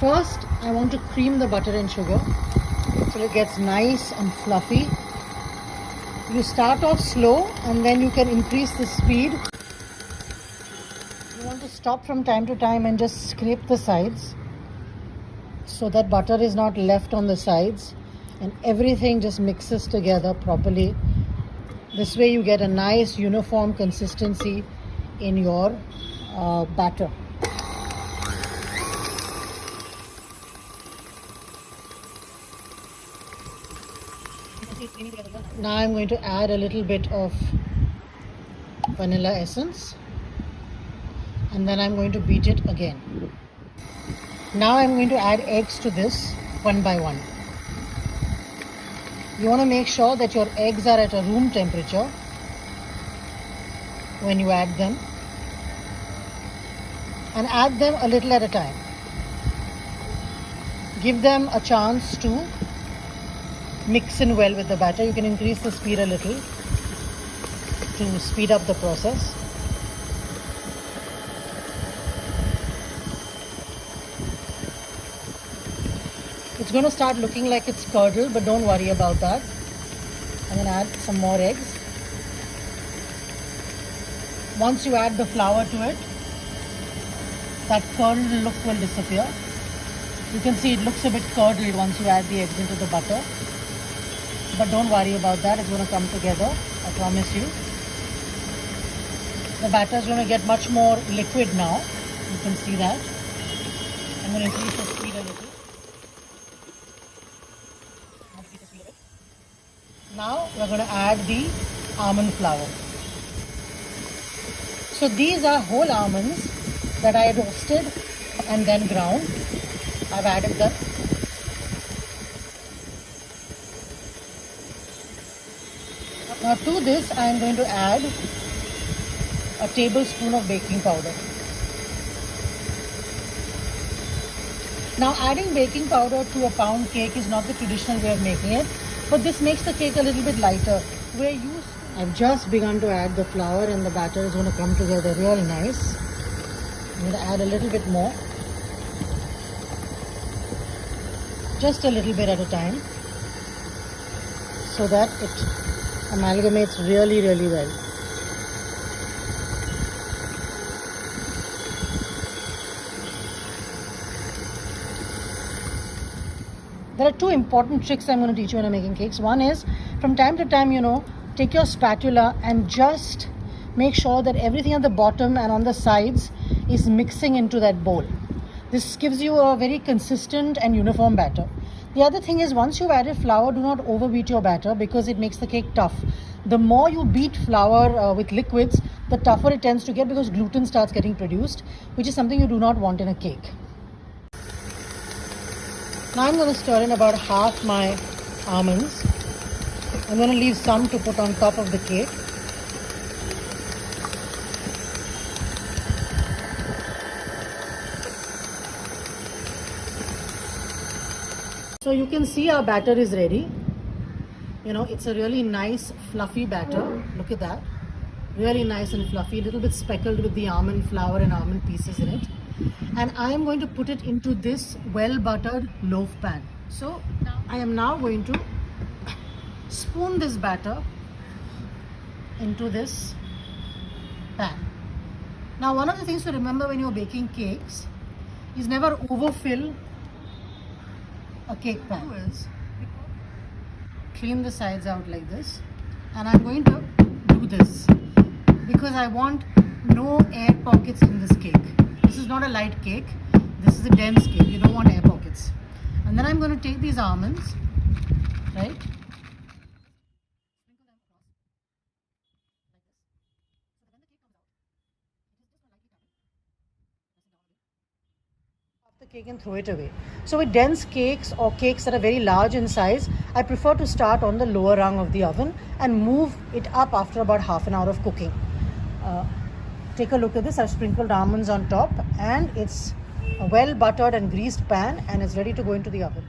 First, I want to cream the butter and sugar so it gets nice and fluffy. You start off slow and then you can increase the speed. You want to stop from time to time and just scrape the sides so that butter is not left on the sides and everything just mixes together properly. This way you get a nice uniform consistency in your batter. Now I'm going to add a little bit of vanilla essence and then I'm going to beat it again. Now I'm going to add eggs to this one by one. You want to make sure that your eggs are at a room temperature when you add them, and add them a little at a time. Give them a chance to mix in well with the batter. You can increase the speed a little to speed up the process. It's going to start looking like it's curdled, but don't worry about that. I'm going to add some more eggs. Once you add the flour to it, that curdled look will disappear. You can see it looks a bit curdled once you add the eggs into the butter. But don't worry about that, it's going to come together, I promise you. The batter is going to get much more liquid now. You can see that. I'm going to increase the speed a little. Now we're going to add the almond flour. So these are whole almonds that I roasted and then ground. I've added them. Now to this I am going to add a tablespoon of baking powder. Now adding baking powder to a pound cake is not the traditional way of making it, but this makes the cake a little bit lighter. I've just begun to add the flour and the batter is going to come together real nice. I'm going to add a little bit more. Just a little bit at a time so that it amalgamates really well. There are two important tricks I'm going to teach you when I'm making cakes. One is, from time to time, take your spatula and just make sure that everything at the bottom and on the sides is mixing into that bowl. This gives you a very consistent and uniform batter. The other thing is, once you've added flour, do not overbeat your batter because it makes the cake tough. The more you beat flour with liquids, the tougher it tends to get because gluten starts getting produced, which is something you do not want in a cake. Now I'm going to stir in about half my almonds. I'm going to leave some to put on top of the cake. So you can see our batter is ready. It's a really nice fluffy batter. Look at that. Really nice and fluffy, a little bit speckled with the almond flour and almond pieces in it. And I am going to put it into this well buttered loaf pan. So I am now going to spoon this batter into this pan. Now one of the things to remember when you're baking cakes is never overfill a cake pan. Is clean the sides out like this, and I'm going to do this because I want no air pockets in this cake. This is not a light cake, this is a dense cake. You don't want air pockets. And then I'm going to take these almonds, right? The cake and throw it away. So with dense cakes or cakes that are very large in size, I prefer to start on the lower rung of the oven and move it up after about half an hour of cooking. Take a look at this. I've sprinkled almonds on top and it's a well buttered and greased pan and it's ready to go into the oven.